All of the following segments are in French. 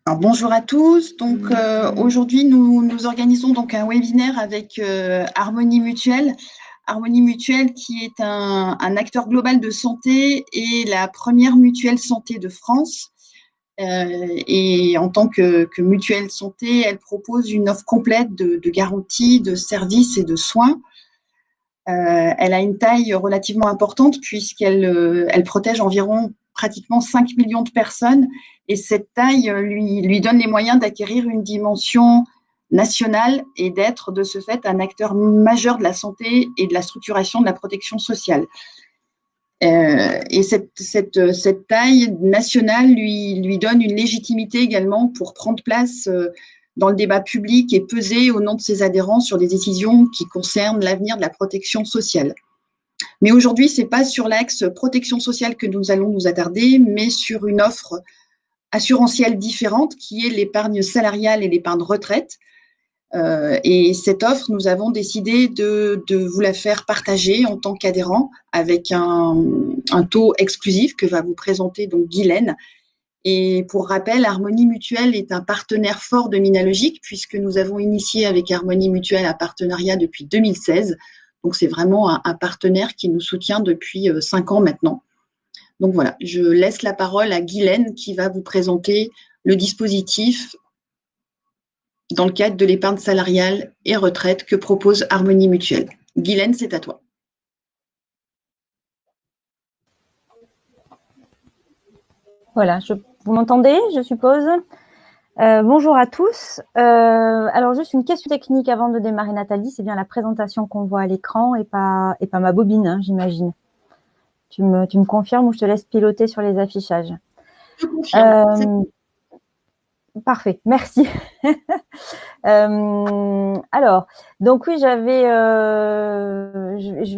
Alors, bonjour à tous. Donc aujourd'hui, nous organisons donc un webinaire avec Harmonie Mutuelle. Harmonie Mutuelle qui est un acteur global de santé et la première mutuelle santé de France. Et en tant que mutuelle santé, elle propose une offre complète de garanties, de services et de soins. Elle a une taille relativement importante puisqu'elle protège environ pratiquement 5 millions de personnes et cette taille lui donne les moyens d'acquérir une dimension nationale et d'être de ce fait un acteur majeur de la santé et de la structuration de la protection sociale. Et cette taille nationale lui donne une légitimité également pour prendre place dans le débat public et peser au nom de ses adhérents sur des décisions qui concernent l'avenir de la protection sociale. Mais aujourd'hui, ce n'est pas sur l'axe protection sociale que nous allons nous attarder, mais sur une offre assurantielle différente qui est l'épargne salariale et l'épargne retraite. Et cette offre, nous avons décidé de vous la faire partager en tant qu'adhérent avec un taux exclusif que va vous présenter donc Guylaine. Et pour rappel, Harmonie Mutuelle est un partenaire fort de Minalogic puisque nous avons initié avec Harmonie Mutuelle un partenariat depuis 2016. Donc, c'est vraiment un partenaire qui nous soutient depuis 5 ans maintenant. Donc, voilà, je laisse la parole à Guylaine qui va vous présenter le dispositif dans le cadre de l'épargne salariale et retraite que propose Harmonie Mutuelle. Guylaine, c'est à toi. Voilà, vous m'entendez, je suppose. Bonjour à tous. Alors, juste une question technique avant de démarrer, Nathalie. C'est bien la présentation qu'on voit à l'écran et pas ma bobine, hein, j'imagine. Tu me confirmes ou je te laisse piloter sur les affichages? Je confirme. Parfait, merci. Alors, donc oui, je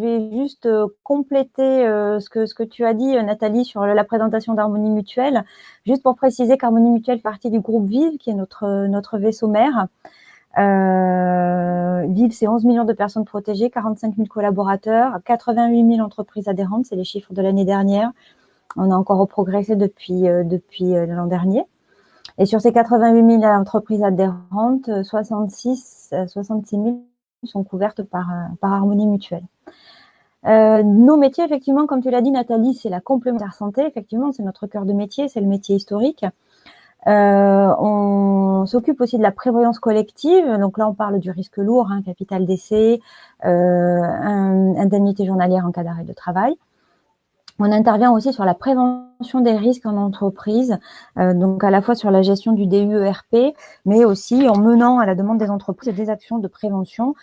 vais juste compléter ce que tu as dit, Nathalie, sur la présentation d'Harmonie Mutuelle, juste pour préciser qu'Harmonie Mutuelle fait partie du groupe Vive, qui est notre vaisseau mère. Vive, c'est 11 millions de personnes protégées, 45 000 collaborateurs, 88 000 entreprises adhérentes, c'est les chiffres de l'année dernière. On a encore progressé depuis l'an dernier. Et sur ces 88 000 entreprises adhérentes, 66 000 sont couvertes par Harmonie Mutuelle. Nos métiers, effectivement, comme tu l'as dit, Nathalie, c'est la complémentaire santé. Effectivement, c'est notre cœur de métier, c'est le métier historique. On s'occupe aussi de la prévoyance collective. Donc là, on parle du risque lourd, hein, capital décès, indemnité journalière en cas d'arrêt de travail. On intervient aussi sur la prévention des risques en entreprise, donc à la fois sur la gestion du DUERP, mais aussi en menant à la demande des entreprises des actions de prévention,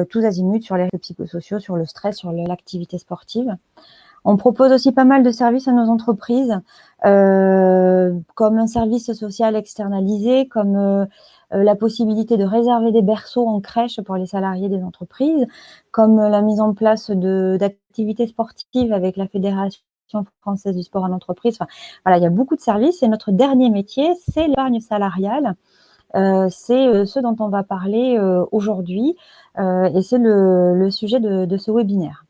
tous azimuts, sur les risques psychosociaux, sur le stress, sur l'activité sportive. On propose aussi pas mal de services à nos entreprises, comme un service social externalisé, comme la possibilité de réserver des berceaux en crèche pour les salariés des entreprises, comme la mise en place d'activités sportives avec la Fédération française du sport en entreprise. Enfin, voilà, il y a beaucoup de services. Et notre dernier métier, c'est l'épargne salariale. C'est ce dont on va parler aujourd'hui, et c'est le sujet de ce webinaire.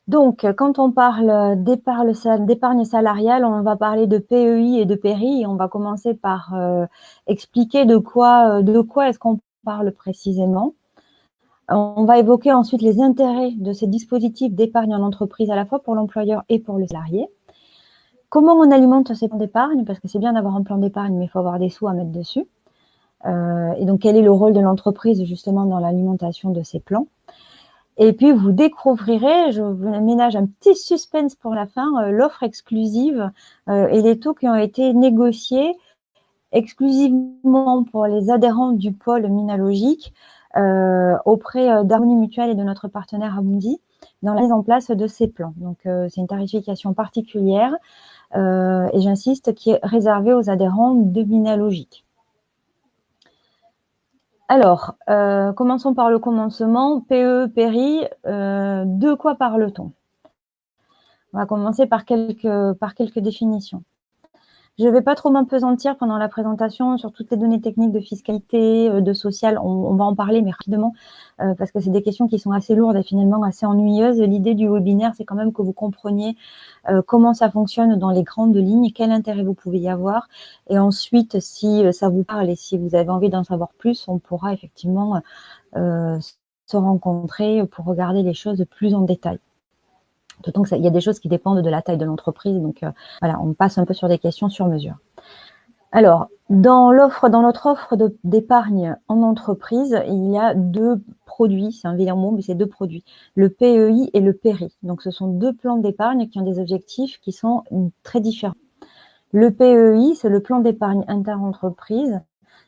Donc, quand on parle d'épargne salariale, on va parler de PEI et de PERI, et on va commencer par expliquer de quoi est-ce qu'on parle précisément. On va évoquer ensuite les intérêts de ces dispositifs d'épargne en entreprise, à la fois pour l'employeur et pour le salarié. Comment on alimente ces plans d'épargne, parce que c'est bien d'avoir un plan d'épargne, mais il faut avoir des sous à mettre dessus. Et donc, quel est le rôle de l'entreprise justement dans l'alimentation de ces plans? Et puis, vous découvrirez, je vous ménage un petit suspense pour la fin, l'offre exclusive et les taux qui ont été négociés exclusivement pour les adhérents du pôle Minalogic auprès d'Harmonie Mutuelle et de notre partenaire Amundi dans la mise en place de ces plans. Donc, c'est une tarification particulière et j'insiste, qui est réservée aux adhérents de Minalogic. Alors, commençons par le commencement. PE, PERI, de quoi parle-t-on? On va commencer par quelques définitions. Je ne vais pas trop m'apesantir pendant la présentation sur toutes les données techniques de fiscalité, de social. On va en parler, mais rapidement, parce que c'est des questions qui sont assez lourdes et finalement assez ennuyeuses. L'idée du webinaire, c'est quand même que vous compreniez comment ça fonctionne dans les grandes lignes, quel intérêt vous pouvez y avoir. Et ensuite, si ça vous parle et si vous avez envie d'en savoir plus, on pourra effectivement se rencontrer pour regarder les choses plus en détail. D'autant qu'il y a des choses qui dépendent de la taille de l'entreprise. Donc, voilà, on passe un peu sur des questions sur mesure. Alors, dans notre offre d'épargne en entreprise, il y a 2 produits, c'est un vilain mot, mais c'est 2 produits, le PEI et le PERI. Donc, ce sont 2 plans d'épargne qui ont des objectifs qui sont très différents. Le PEI, c'est le plan d'épargne interentreprise.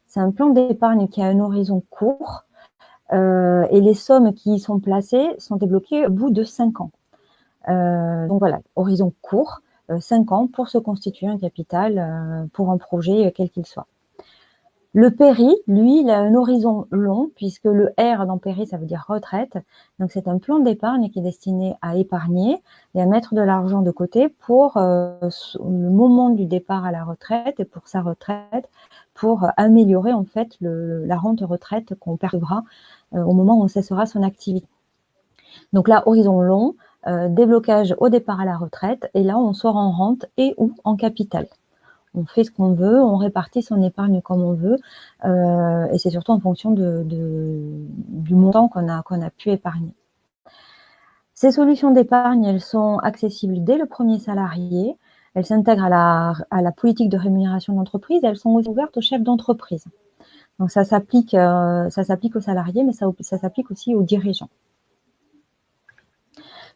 C'est un plan d'épargne qui a un horizon court et les sommes qui y sont placées sont débloquées au bout de 5 ans. Donc voilà, horizon court, 5 ans pour se constituer un capital pour un projet quel qu'il soit. Le PERI, lui, il a un horizon long puisque le R dans PERI, ça veut dire retraite. Donc c'est un plan d'épargne qui est destiné à épargner et à mettre de l'argent de côté pour le moment du départ à la retraite et pour sa retraite, pour améliorer en fait la rente retraite qu'on percevra au moment où on cessera son activité. Donc là, horizon long, déblocage au départ à la retraite, et là, on sort en rente et ou en capital. On fait ce qu'on veut, on répartit son épargne comme on veut, et c'est surtout en fonction du montant qu'on a pu épargner. Ces solutions d'épargne, elles sont accessibles dès le premier salarié, elles s'intègrent à la politique de rémunération d'entreprise, elles sont aussi ouvertes aux chefs d'entreprise. Donc ça s'applique aux salariés, mais ça s'applique aussi aux dirigeants.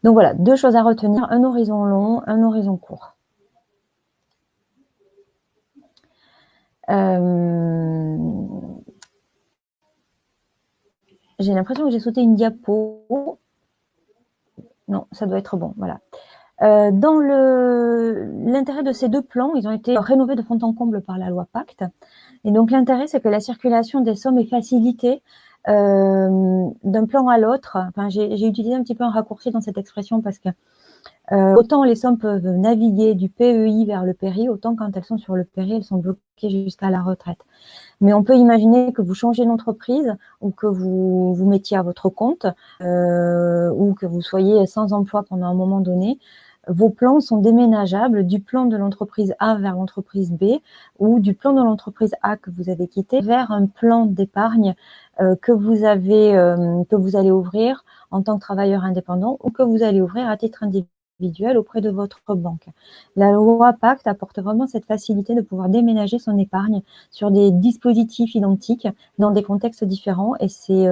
Donc voilà, 2 choses à retenir, un horizon long, un horizon court. J'ai l'impression que j'ai sauté une diapo. Non, ça doit être bon, voilà. Dans l'intérêt de ces 2 plans, ils ont été rénovés de fond en comble par la loi Pacte. Et donc l'intérêt, c'est que la circulation des sommes est facilitée d'un plan à l'autre. Enfin, j'ai utilisé un petit peu un raccourci dans cette expression parce que autant les sommes peuvent naviguer du PEI vers le PERI, autant quand elles sont sur le PERI, elles sont bloquées jusqu'à la retraite. Mais on peut imaginer que vous changez d'entreprise ou que vous vous mettiez à votre compte ou que vous soyez sans emploi pendant un moment donné. Vos plans sont déménageables du plan de l'entreprise A vers l'entreprise B ou du plan de l'entreprise A que vous avez quitté vers un plan d'épargne que vous allez ouvrir en tant que travailleur indépendant ou que vous allez ouvrir à titre individuel auprès de votre banque. La loi Pacte apporte vraiment cette facilité de pouvoir déménager son épargne sur des dispositifs identiques dans des contextes différents et c'est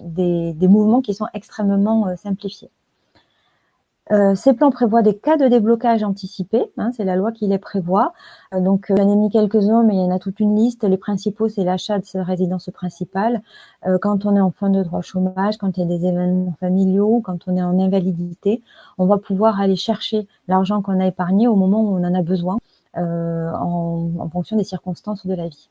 des mouvements qui sont extrêmement simplifiés. Ces plans prévoient des cas de déblocage anticipé, hein, c'est la loi qui les prévoit. Donc, j'en ai mis quelques-uns, mais il y en a toute une liste. Les principaux, c'est l'achat de sa résidence principale, quand on est en fin de droit chômage, quand il y a des événements familiaux, quand on est en invalidité, on va pouvoir aller chercher l'argent qu'on a épargné au moment où on en a besoin, en fonction des circonstances de la vie.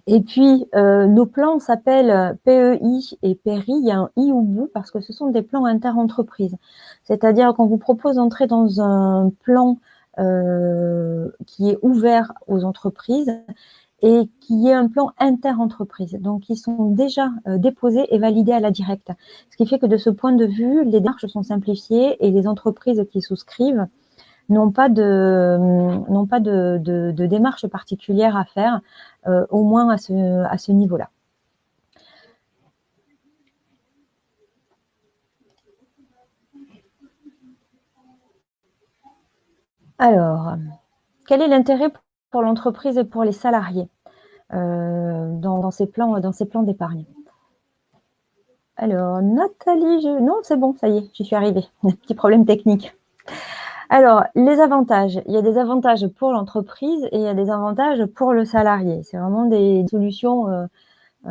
Et puis, nos plans s'appellent PEI et PERI, il y a un I au bout parce que ce sont des plans interentreprises. C'est-à-dire qu'on vous propose d'entrer dans un plan qui est ouvert aux entreprises et qui est un plan interentreprise. Donc, ils sont déjà déposés et validés à la directe. Ce qui fait que de ce point de vue, les démarches sont simplifiées et les entreprises qui souscrivent n'ont pas de démarche particulière à faire, au moins à ce niveau-là. Alors, quel est l'intérêt pour l'entreprise et pour les salariés dans ces plans d'épargne? Alors, Nathalie, non, c'est bon, ça y est, j'y suis arrivée. Un petit problème technique. Alors, les avantages. Il y a des avantages pour l'entreprise et il y a des avantages pour le salarié. C'est vraiment des solutions,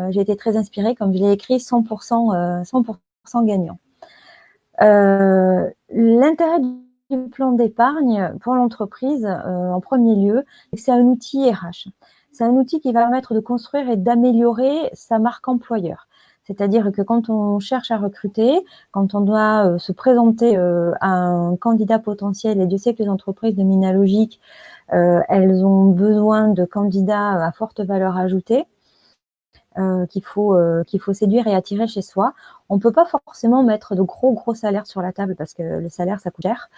j'ai été très inspirée, comme je l'ai écrit, 100% gagnant. L'intérêt du plan d'épargne pour l'entreprise, en premier lieu, c'est que c'est un outil RH. C'est un outil qui va permettre de construire et d'améliorer sa marque employeur. C'est-à-dire que quand on cherche à recruter, quand on doit se présenter à un candidat potentiel, et Dieu sait que les entreprises de mine logique, elles ont besoin de candidats à forte valeur ajoutée, qu'il faut séduire et attirer chez soi. On ne peut pas forcément mettre de gros salaires sur la table parce que le salaire, ça coûte cher.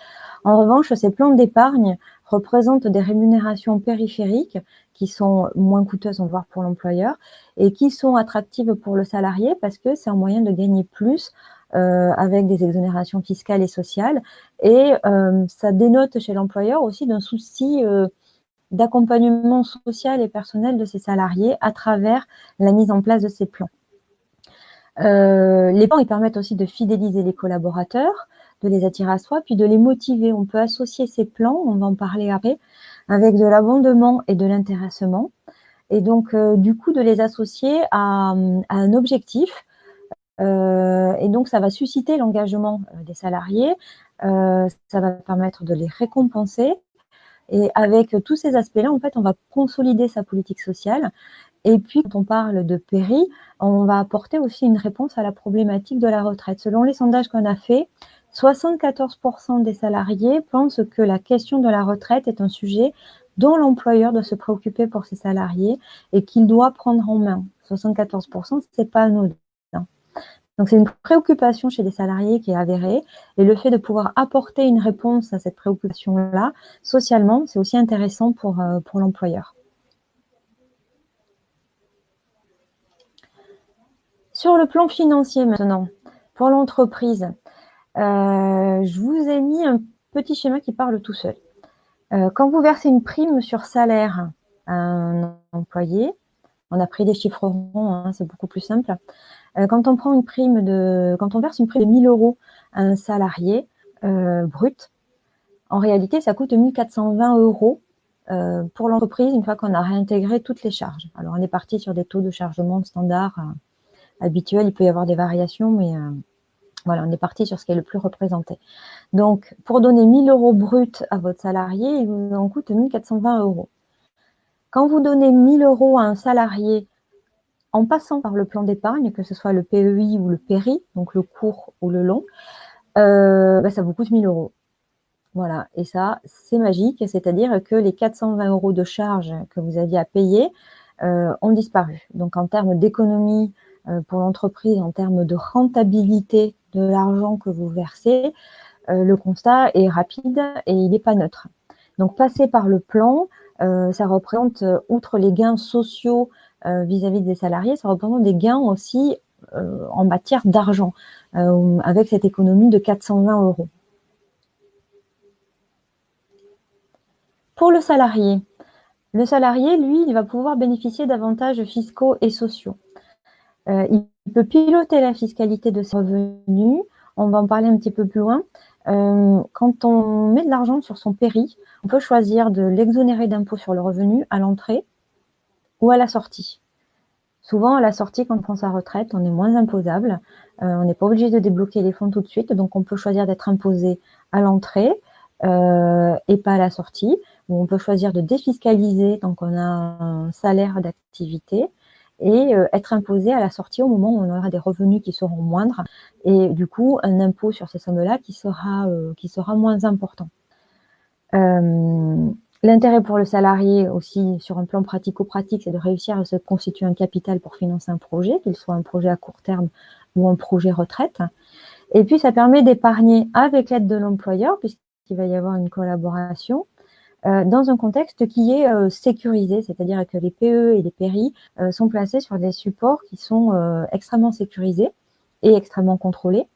En revanche, ces plans d'épargne représentent des rémunérations périphériques qui sont moins coûteuses, on va voir, pour l'employeur et qui sont attractives pour le salarié parce que c'est un moyen de gagner plus avec des exonérations fiscales et sociales. Et ça dénote chez l'employeur aussi d'un souci d'accompagnement social et personnel de ses salariés à travers la mise en place de ces plans. Les plans, ils permettent aussi de fidéliser les collaborateurs, de les attirer à soi, puis de les motiver. On peut associer ces plans, on va en parler après, avec de l'abondement et de l'intéressement. Et donc, du coup, de les associer à un objectif. Et donc, ça va susciter l'engagement des salariés. Ça va permettre de les récompenser. Et avec tous ces aspects-là, en fait, on va consolider sa politique sociale. Et puis, quand on parle de péri, on va apporter aussi une réponse à la problématique de la retraite. Selon les sondages qu'on a faits, 74% des salariés pensent que la question de la retraite est un sujet dont l'employeur doit se préoccuper pour ses salariés et qu'il doit prendre en main. 74%, c'est pas anodin. Donc, c'est une préoccupation chez les salariés qui est avérée. Et le fait de pouvoir apporter une réponse à cette préoccupation-là, socialement, c'est aussi intéressant pour l'employeur. Sur le plan financier maintenant, pour l'entreprise, je vous ai mis un petit schéma qui parle tout seul. Quand vous versez une prime sur salaire à un employé, on a pris des chiffres ronds, hein, c'est beaucoup plus simple. Quand on verse une prime de 1 000 € à un salarié brut, en réalité, ça coûte 1 420 € pour l'entreprise une fois qu'on a réintégré toutes les charges. Alors, on est parti sur des taux de chargement standard habituels. Il peut y avoir des variations, mais voilà, on est parti sur ce qui est le plus représenté. Donc, pour donner 1 000 € brut à votre salarié, il vous en coûte 1 420 €. Quand vous donnez 1 000 € à un salarié en passant par le plan d'épargne, que ce soit le PEI ou le PERI, donc le court ou le long, ça vous coûte 1 000 €. Voilà, et ça, c'est magique, c'est-à-dire que les 420 € de charges que vous aviez à payer ont disparu. Donc, en termes d'économie pour l'entreprise, en termes de rentabilité de l'argent que vous versez, le constat est rapide et il n'est pas neutre. Donc, passer par le plan, ça représente, outre les gains sociaux vis-à-vis des salariés, ça représente des gains aussi en matière d'argent, avec cette économie de 420 €. Pour le salarié, lui, il va pouvoir bénéficier d'avantages fiscaux et sociaux. Il peut piloter la fiscalité de ses revenus. On va en parler un petit peu plus loin. Quand on met de l'argent sur son péri, on peut choisir de l'exonérer d'impôt sur le revenu à l'entrée ou à la sortie. Souvent, à la sortie, quand on prend sa retraite, on est moins imposable. On n'est pas obligé de débloquer les fonds tout de suite, donc on peut choisir d'être imposé à l'entrée et pas à la sortie. Ou on peut choisir de défiscaliser tant qu'on a un salaire d'activité et être imposé à la sortie au moment où on aura des revenus qui seront moindres et du coup un impôt sur ces sommes-là qui sera moins important. L'intérêt pour le salarié aussi sur un plan pratico-pratique, c'est de réussir à se constituer un capital pour financer un projet, qu'il soit un projet à court terme ou un projet retraite. Et puis ça permet d'épargner avec l'aide de l'employeur puisqu'il va y avoir une collaboration dans un contexte qui est sécurisé, c'est-à-dire que les PE et les PERI sont placés sur des supports qui sont extrêmement sécurisés et extrêmement contrôlés.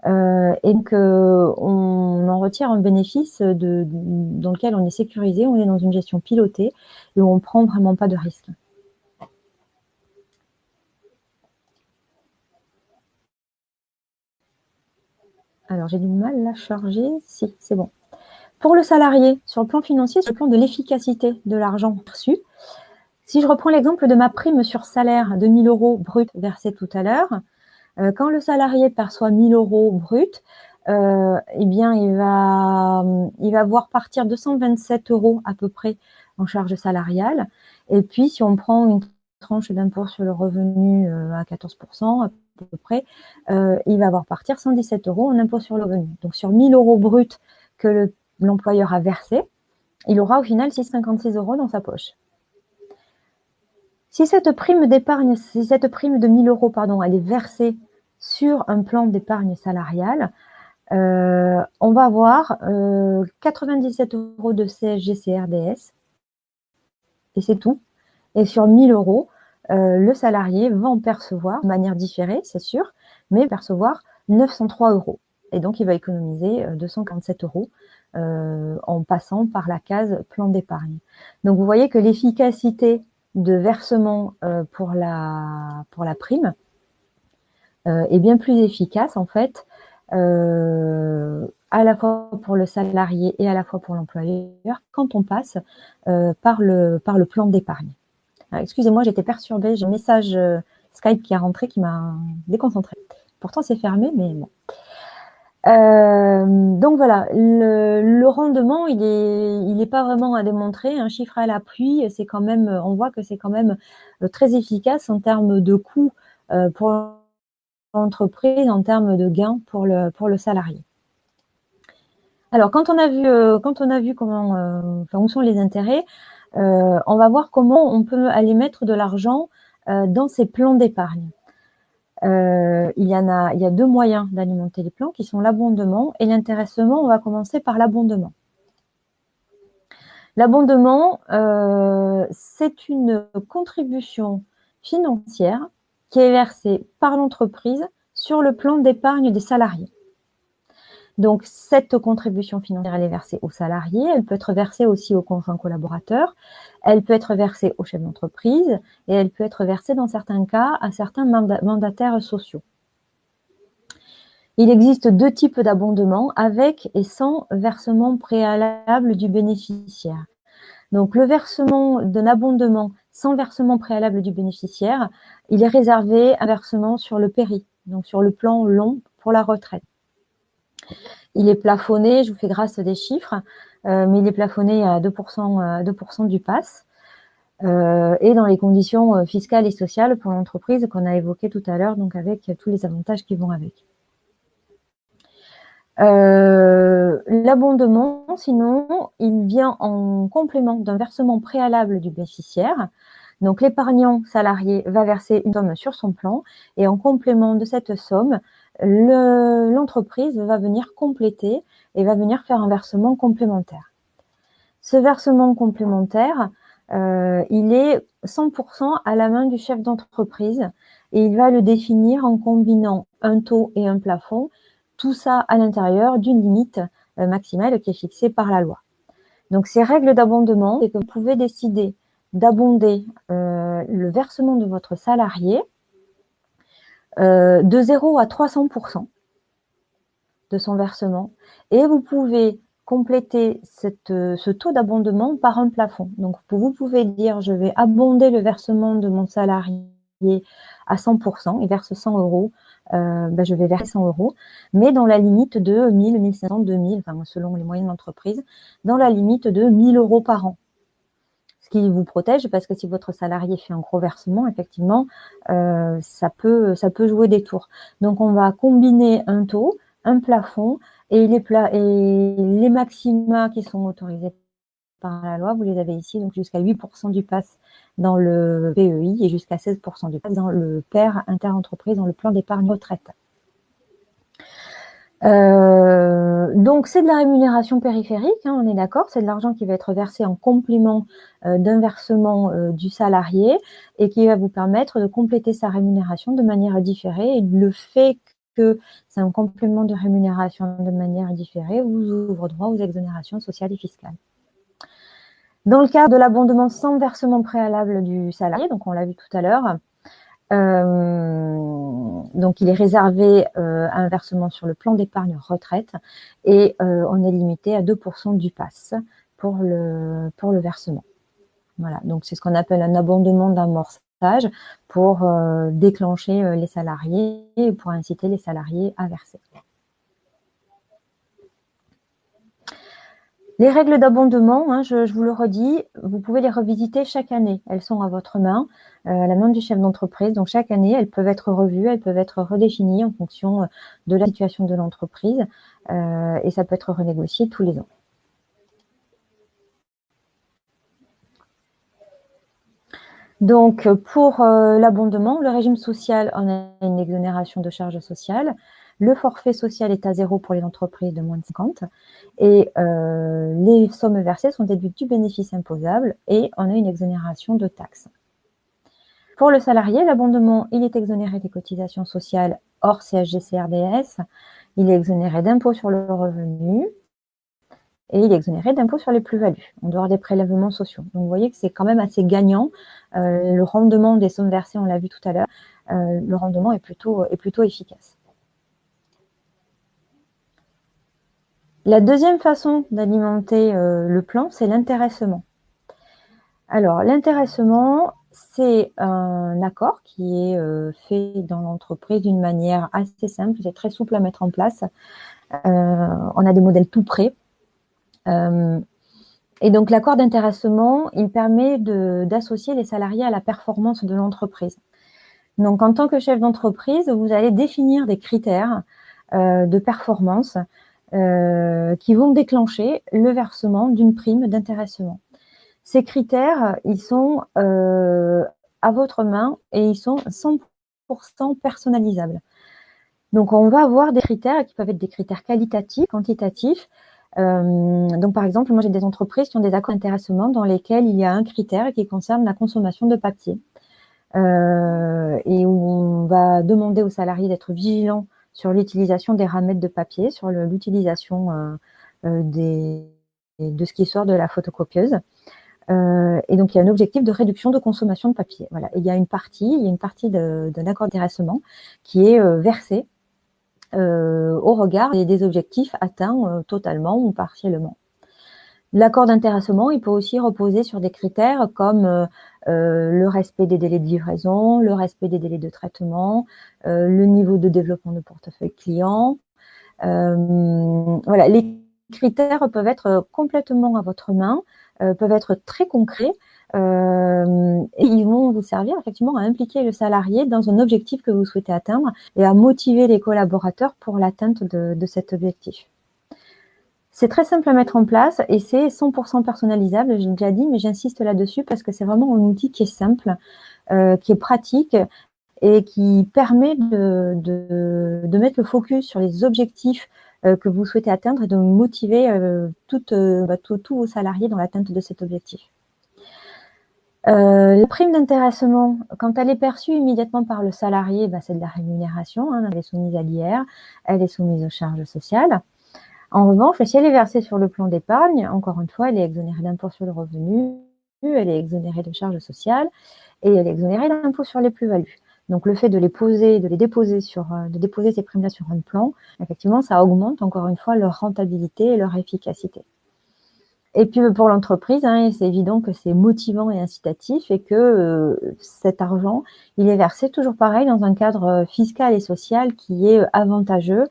Et donc, on en retire un bénéfice dans lequel on est sécurisé, on est dans une gestion pilotée et où on ne prend vraiment pas de risques. Alors, j'ai du mal à charger. Si, c'est bon. Pour le salarié, sur le plan financier, sur le plan de l'efficacité de l'argent perçu, si je reprends l'exemple de ma prime sur salaire de 1 000 € brut versée tout à l'heure, quand le salarié perçoit 1 000 € brut, eh bien, il va voir partir 227 € à peu près en charge salariale. Et puis, si on prend une tranche d'impôt sur le revenu à 14% à peu près, il va avoir partir 117 € en impôt sur le revenu. Donc sur 1 000 € bruts que l'employeur a versé, il aura au final 656 € dans sa poche. Si cette prime d'épargne, si cette prime de 1 000 €, pardon, elle est versée sur un plan d'épargne salariale, on va avoir 97 € de CSG CRDS et c'est tout. Et sur 1 000 €, le salarié va en percevoir de manière différée, c'est sûr, mais percevoir 903 €. Et donc, il va économiser 247 € en passant par la case plan d'épargne. Donc, vous voyez que l'efficacité de versement pour la prime est bien plus efficace, en fait, à la fois pour le salarié et à la fois pour l'employeur quand on passe par le plan d'épargne. Excusez-moi, j'étais perturbée. J'ai un message Skype qui est rentré qui m'a déconcentrée. Pourtant, c'est fermé, mais bon. Donc voilà, le rendement, il est pas vraiment à démontrer. Un chiffre à l'appui, c'est quand même, on voit que c'est quand même très efficace en termes de coûts pour l'entreprise, en termes de gains pour le salarié. Alors, quand on a vu comment, où sont les intérêts, on va voir comment on peut aller mettre de l'argent dans ces plans d'épargne. Il y a deux moyens d'alimenter les plans qui sont l'abondement et l'intéressement. On va commencer par l'abondement. L'abondement, c'est une contribution financière qui est versée par l'entreprise sur le plan d'épargne des salariés. Donc, cette contribution financière, elle est versée aux salariés, elle peut être versée aussi aux conjoints collaborateurs, elle peut être versée aux chefs d'entreprise et elle peut être versée dans certains cas à certains mandataires sociaux. Il existe deux types d'abondement, avec et sans versement préalable du bénéficiaire. Donc, le versement d'un abondement sans versement préalable du bénéficiaire, il est réservé à un versement sur le péri, donc sur le plan long pour la retraite. Il est plafonné, je vous fais grâce des chiffres, mais il est plafonné à 2% du PAS et dans les conditions fiscales et sociales pour l'entreprise qu'on a évoquées tout à l'heure, donc avec tous les avantages qui vont avec. L'abondement, sinon, il vient en complément d'un versement préalable du bénéficiaire. Donc, l'épargnant salarié va verser une somme sur son plan et en complément de cette somme, l'entreprise va venir compléter et va venir faire un versement complémentaire. Ce versement complémentaire, il est 100% à la main du chef d'entreprise et il va le définir en combinant un taux et un plafond, tout ça à l'intérieur d'une limite maximale qui est fixée par la loi. Donc, ces règles d'abondement, c'est que vous pouvez décider d'abonder le versement de votre salarié de 0 à 300% de son versement et vous pouvez compléter ce taux d'abondement par un plafond. Donc, vous pouvez dire, je vais abonder le versement de mon salarié à 100%, il verse 100 €, je vais verser 100 €, mais dans la limite de 1000, 1500, 2000, enfin, selon les moyens de l'entreprise, dans la limite de 1000 € par an. Ce qui vous protège, parce que si votre salarié fait un gros versement, effectivement, ça peut jouer des tours. Donc, on va combiner un taux, un plafond et les maxima qui sont autorisés par la loi, vous les avez ici, donc jusqu'à 8% du PAS dans le PEI et jusqu'à 16% du PAS dans le PER interentreprise, dans le plan d'épargne retraite. Donc, c'est de la rémunération périphérique, on est d'accord, c'est de l'argent qui va être versé en complément d'un versement du salarié et qui va vous permettre de compléter sa rémunération de manière différée. Et le fait que c'est un complément de rémunération de manière différée vous ouvre droit aux exonérations sociales et fiscales. Dans le cadre de l'abondement sans versement préalable du salarié, donc on l'a vu tout à l'heure, donc il est réservé à un versement sur le plan d'épargne retraite et on est limité à 2% du PAS pour le versement. Voilà, donc c'est ce qu'on appelle un abondement d'amorçage pour déclencher les salariés et pour inciter les salariés à verser. Les règles d'abondement, hein, je vous le redis, vous pouvez les revisiter chaque année. Elles sont à votre main, à la main du chef d'entreprise. Donc, chaque année, elles peuvent être revues, elles peuvent être redéfinies en fonction de la situation de l'entreprise et ça peut être renégocié tous les ans. Donc, pour l'abondement, le régime social, on a une exonération de charges sociales. Le forfait social est à 0 pour les entreprises de moins de 50 et les sommes versées sont déduites du bénéfice imposable et on a une exonération de taxes. Pour le salarié, l'abondement, il est exonéré des cotisations sociales hors CSG-CRDS, il est exonéré d'impôt sur le revenu et il est exonéré d'impôt sur les plus-values, en dehors des prélèvements sociaux. Donc, vous voyez que c'est quand même assez gagnant. Le rendement des sommes versées, on l'a vu tout à l'heure, le rendement est plutôt efficace. La deuxième façon d'alimenter le plan, c'est l'intéressement. Alors, l'intéressement, c'est un accord qui est fait dans l'entreprise d'une manière assez simple, c'est très souple à mettre en place. On a des modèles tout prêts. Et donc, l'accord d'intéressement, il permet d'associer les salariés à la performance de l'entreprise. Donc, en tant que chef d'entreprise, vous allez définir des critères de performance qui vont déclencher le versement d'une prime d'intéressement. Ces critères, ils sont à votre main et ils sont 100% personnalisables. Donc, on va avoir des critères qui peuvent être des critères qualitatifs, quantitatifs. Donc, par exemple, moi, j'ai des entreprises qui ont des accords d'intéressement dans lesquels il y a un critère qui concerne la consommation de papier et où on va demander aux salariés d'être vigilants sur l'utilisation des ramettes de papier, sur l'utilisation de ce qui sort de la photocopieuse. Et donc, il y a un objectif de réduction de consommation de papier. Voilà. Et il y a une partie d'un accord d'intéressement qui est versée au regard des objectifs atteints totalement ou partiellement. L'accord d'intéressement, il peut aussi reposer sur des critères comme le respect des délais de livraison, le respect des délais de traitement, le niveau de développement de portefeuille client. Voilà, les critères peuvent être complètement à votre main, peuvent être très concrets et ils vont vous servir effectivement à impliquer le salarié dans un objectif que vous souhaitez atteindre et à motiver les collaborateurs pour l'atteinte de cet objectif. C'est très simple à mettre en place et c'est 100% personnalisable, j'ai déjà dit, mais j'insiste là-dessus parce que c'est vraiment un outil qui est simple, qui est pratique et qui permet de mettre le focus sur les objectifs que vous souhaitez atteindre et de motiver tous vos salariés dans l'atteinte de cet objectif. La prime d'intéressement, quand elle est perçue immédiatement par le salarié, c'est de la rémunération, hein, elle est soumise à l'IR, elle est soumise aux charges sociales. En revanche, si elle est versée sur le plan d'épargne, encore une fois, elle est exonérée d'impôt sur le revenu, elle est exonérée de charges sociales et elle est exonérée d'impôt sur les plus-values. Donc, le fait de déposer ces primes-là sur un plan, effectivement, ça augmente encore une fois leur rentabilité et leur efficacité. Et puis, pour l'entreprise, hein, c'est évident que c'est motivant et incitatif et que cet argent, il est versé toujours pareil dans un cadre fiscal et social qui est avantageux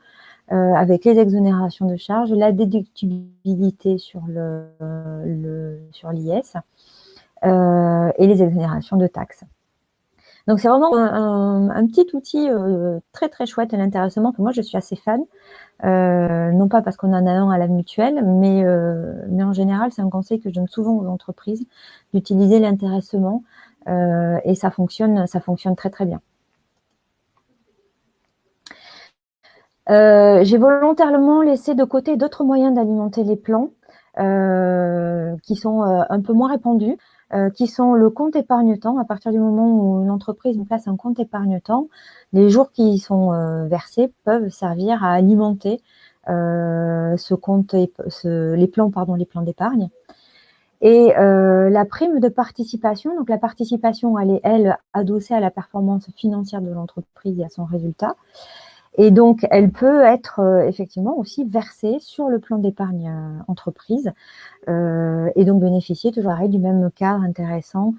avec les exonérations de charges, la déductibilité sur l'IS et les exonérations de taxes. Donc, c'est vraiment un petit outil très, très chouette à l'intéressement que moi, je suis assez fan. Non pas parce qu'on en a un à la mutuelle, mais en général, c'est un conseil que je donne souvent aux entreprises d'utiliser l'intéressement et ça fonctionne très, très bien. J'ai volontairement laissé de côté d'autres moyens d'alimenter les plans qui sont un peu moins répandus, qui sont le compte épargne-temps. À partir du moment où une entreprise met en place un compte épargne-temps, les jours qui y sont versés peuvent servir à alimenter les plans d'épargne. Et la prime de participation, donc la participation, elle est adossée à la performance financière de l'entreprise et à son résultat. Et donc, elle peut être effectivement aussi versée sur le plan d'épargne entreprise et donc bénéficier toujours du même cadre intéressant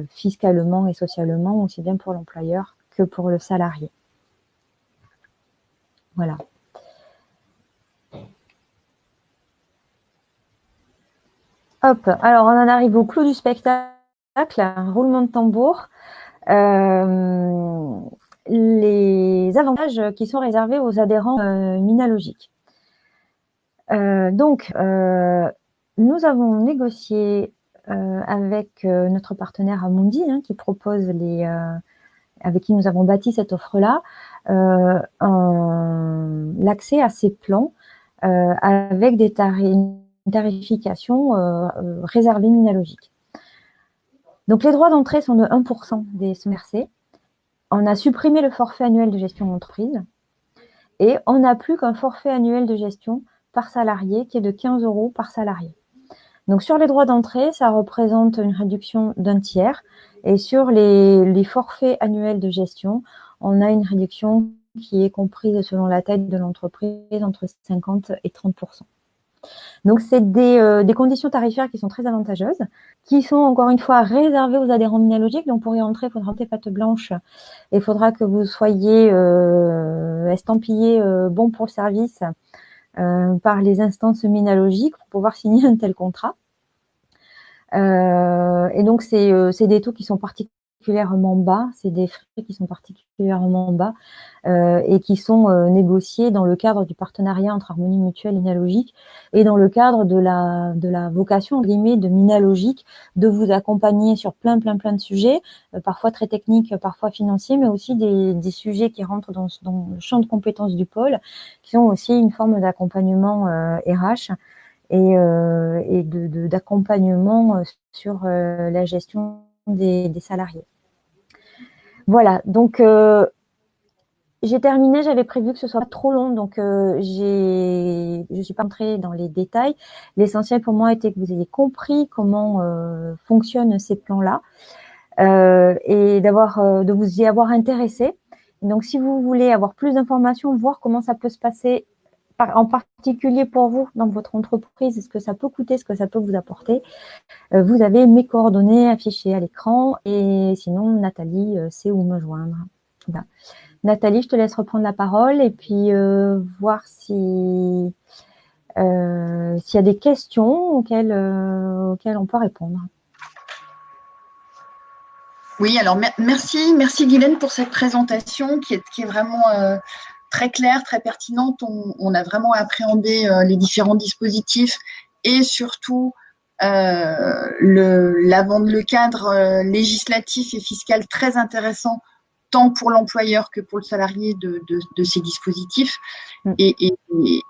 fiscalement et socialement, aussi bien pour l'employeur que pour le salarié. Voilà. Hop, alors on en arrive au clou du spectacle, un roulement de tambour. Les avantages qui sont réservés aux adhérents Minalogic. Donc, nous avons négocié avec notre partenaire Amundi, qui propose avec qui nous avons bâti cette offre-là, l'accès à ces plans avec une tarification réservée Minalogic. Donc, les droits d'entrée sont de 1% des SMRC. On a supprimé le forfait annuel de gestion d'entreprise et on n'a plus qu'un forfait annuel de gestion par salarié qui est de 15 € par salarié. Donc, sur les droits d'entrée, ça représente une réduction d'un tiers. Et sur les forfaits annuels de gestion, on a une réduction qui est comprise selon la taille de l'entreprise entre 50 et 30%. Donc, c'est des conditions tarifaires qui sont très avantageuses, qui sont encore une fois réservées aux adhérents Minalogic. Donc, pour y entrer, il faudra des pattes blanches et il faudra que vous soyez estampillé bon pour le service par les instances Minalogic pour pouvoir signer un tel contrat. Et donc, c'est des taux qui sont particulièrement bas, c'est des frais qui sont particulièrement bas et qui sont négociés dans le cadre du partenariat entre Harmonie Mutuelle et Minalogic et dans le cadre de la vocation de Minalogic de vous accompagner sur plein de sujets, parfois très techniques, parfois financiers, mais aussi des sujets qui rentrent dans le champ de compétences du pôle, qui sont aussi une forme d'accompagnement RH et d'accompagnement sur la gestion des salariés. Voilà, donc j'ai terminé, j'avais prévu que ce soit pas trop long, donc je suis pas entrée dans les détails. L'essentiel pour moi était que vous ayez compris comment fonctionnent ces plans-là et de vous y avoir intéressé. Donc, si vous voulez avoir plus d'informations, voir comment ça peut se passer, en particulier pour vous dans votre entreprise, ce que ça peut coûter, ce que ça peut vous apporter, vous avez mes coordonnées affichées à l'écran et sinon Nathalie sait où me joindre. Voilà. Nathalie, je te laisse reprendre la parole et puis voir s'il y a des questions auxquelles on peut répondre. Oui, alors merci Guylaine pour cette présentation qui est vraiment très claire, très pertinente. On a vraiment appréhendé les différents dispositifs et surtout le cadre législatif et fiscal très intéressant tant pour l'employeur que pour le salarié de ces dispositifs. Et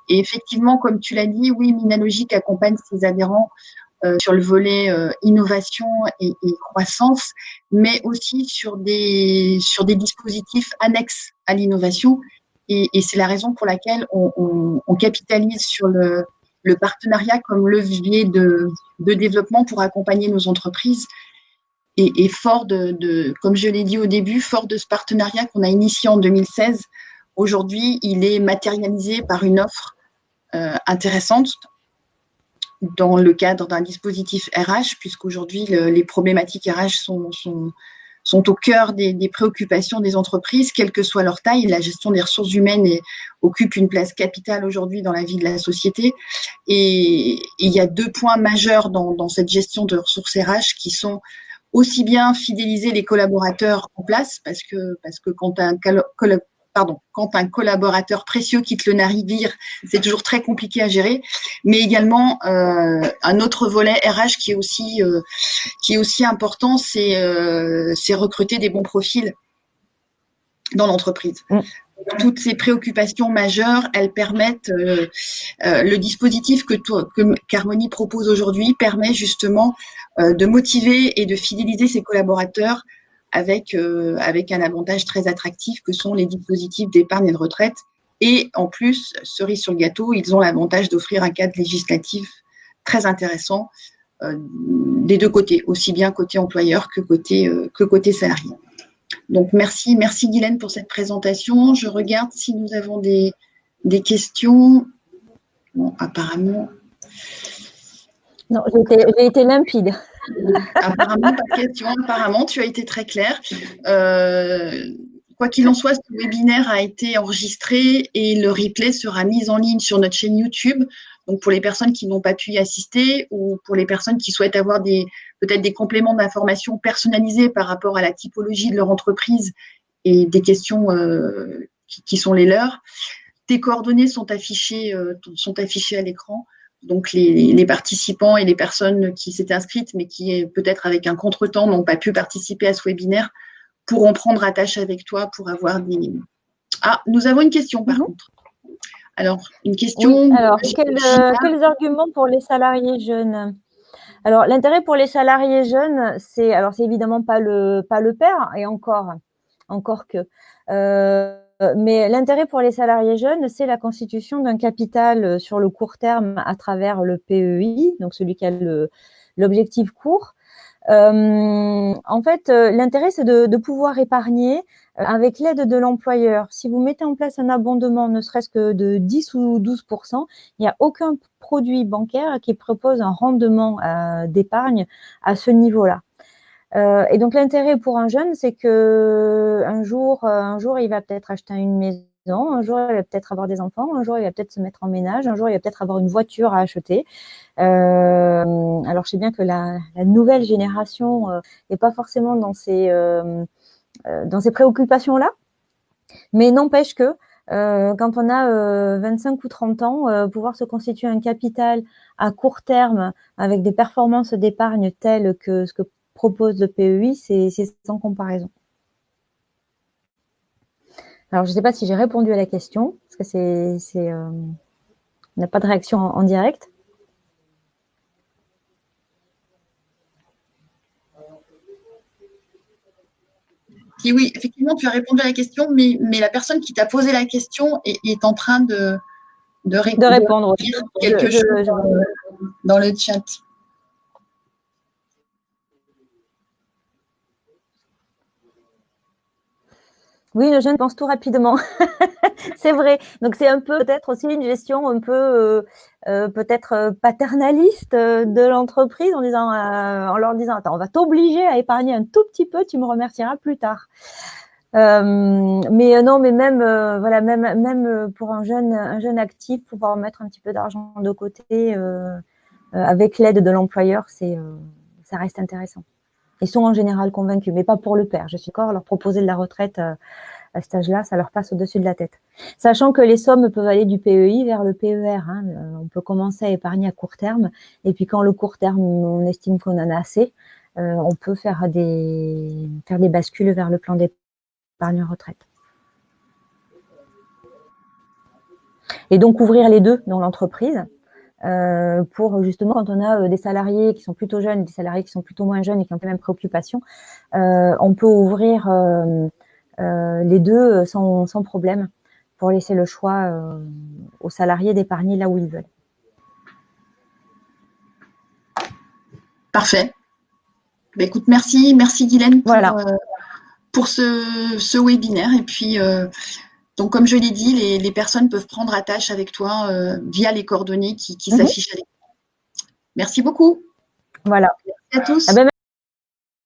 effectivement, comme tu l'as dit, oui, Minalogic accompagne ses adhérents sur le volet innovation et croissance, mais aussi sur des dispositifs annexes à l'innovation. Et c'est la raison pour laquelle on capitalise sur le partenariat comme levier de développement pour accompagner nos entreprises. Et fort comme je l'ai dit au début, fort de ce partenariat qu'on a initié en 2016, aujourd'hui, il est matérialisé par une offre intéressante dans le cadre d'un dispositif RH, puisqu'aujourd'hui, les problématiques RH sont au cœur des préoccupations des entreprises, quelle que soit leur taille. La gestion des ressources humaines occupe une place capitale aujourd'hui dans la vie de la société. Et il y a deux points majeurs dans cette gestion de ressources RH qui sont aussi bien fidéliser les collaborateurs en place, parce que quand un collaborateur précieux quitte le navire, c'est toujours très compliqué à gérer, mais également un autre volet RH qui est aussi important, c'est recruter des bons profils dans l'entreprise. Toutes ces préoccupations majeures, elles permettent, le dispositif qu'Harmonie propose aujourd'hui permet justement de motiver et de fidéliser ses collaborateurs avec un avantage très attractif que sont les dispositifs d'épargne et de retraite. Et en plus, cerise sur le gâteau, ils ont l'avantage d'offrir un cadre législatif très intéressant des deux côtés, aussi bien côté employeur que côté salarié. Donc, merci Guylaine pour cette présentation. Je regarde si nous avons des questions. Bon, apparemment. Non, j'ai été limpide. Apparemment, pas de questions. Apparemment, tu as été très claire. Quoi qu'il en soit, ce webinaire a été enregistré et le replay sera mis en ligne sur notre chaîne YouTube Donc, pour les personnes qui n'ont pas pu y assister ou pour les personnes qui souhaitent avoir peut-être des compléments d'information personnalisés par rapport à la typologie de leur entreprise et des questions qui sont les leurs, tes coordonnées sont affichées à l'écran. Donc, les participants et les personnes qui s'étaient inscrites, mais qui, peut-être avec un contretemps, n'ont pas pu participer à ce webinaire, pourront prendre attache avec toi pour avoir des… Ah, nous avons une question, par contre. Alors, une question… Oui, alors, quels arguments pour les salariés jeunes? Alors, l'intérêt pour les salariés jeunes, c'est évidemment pas le pair, et encore que. Mais l'intérêt pour les salariés jeunes, c'est la constitution d'un capital sur le court terme à travers le PEI, donc celui qui a l'objectif court. En fait, l'intérêt, c'est de pouvoir épargner avec l'aide de l'employeur. Si vous mettez en place un abondement, ne serait-ce que de 10 ou 12%, il n'y a aucun produit bancaire qui propose un rendement d'épargne à ce niveau-là. Et donc l'intérêt pour un jeune, c'est que un jour, il va peut-être acheter une maison, un jour il va peut-être avoir des enfants, un jour il va peut-être se mettre en ménage, un jour il va peut-être avoir une voiture à acheter. Alors je sais bien que la nouvelle génération n'est pas forcément dans ces préoccupations-là, mais n'empêche que quand on a 25 ou 30 ans, pouvoir se constituer un capital à court terme avec des performances d'épargne telles que ce que propose le PEI, c'est sans comparaison. Alors, je ne sais pas si j'ai répondu à la question, parce que on n'a pas de réaction en direct. Oui, effectivement, tu as répondu à la question, mais la personne qui t'a posé la question est en train de répondre quelque chose dans le chat. Oui, le jeune pense tout rapidement. C'est vrai. Donc, c'est un peu peut-être aussi une gestion un peu peut-être paternaliste de l'entreprise en leur disant, attends, on va t'obliger à épargner un tout petit peu, tu me remercieras plus tard. Mais non, mais même voilà, même pour un jeune actif, pouvoir mettre un petit peu d'argent de côté avec l'aide de l'employeur, ça reste intéressant. Ils sont en général convaincus, mais pas pour le père. Je suis d'accord, leur proposer de la retraite à cet âge-là, ça leur passe au-dessus de la tête. Sachant que les sommes peuvent aller du PEI vers le PER. Hein. On peut commencer à épargner à court terme, et puis quand le court terme, on estime qu'on en a assez, on peut faire des bascules vers le plan d'épargne retraite. Et donc ouvrir les deux dans l'entreprise. Pour justement, quand on a des salariés qui sont plutôt jeunes, des salariés qui sont plutôt moins jeunes et qui ont les mêmes préoccupations, on peut ouvrir les deux sans problème pour laisser le choix aux salariés d'épargner là où ils veulent. Parfait. Bah, écoute, merci Guylaine pour ce webinaire. Et puis, donc, comme je l'ai dit, les personnes peuvent prendre attache avec toi via les coordonnées qui s'affichent à l'écran. Merci beaucoup. Voilà. Merci à tous.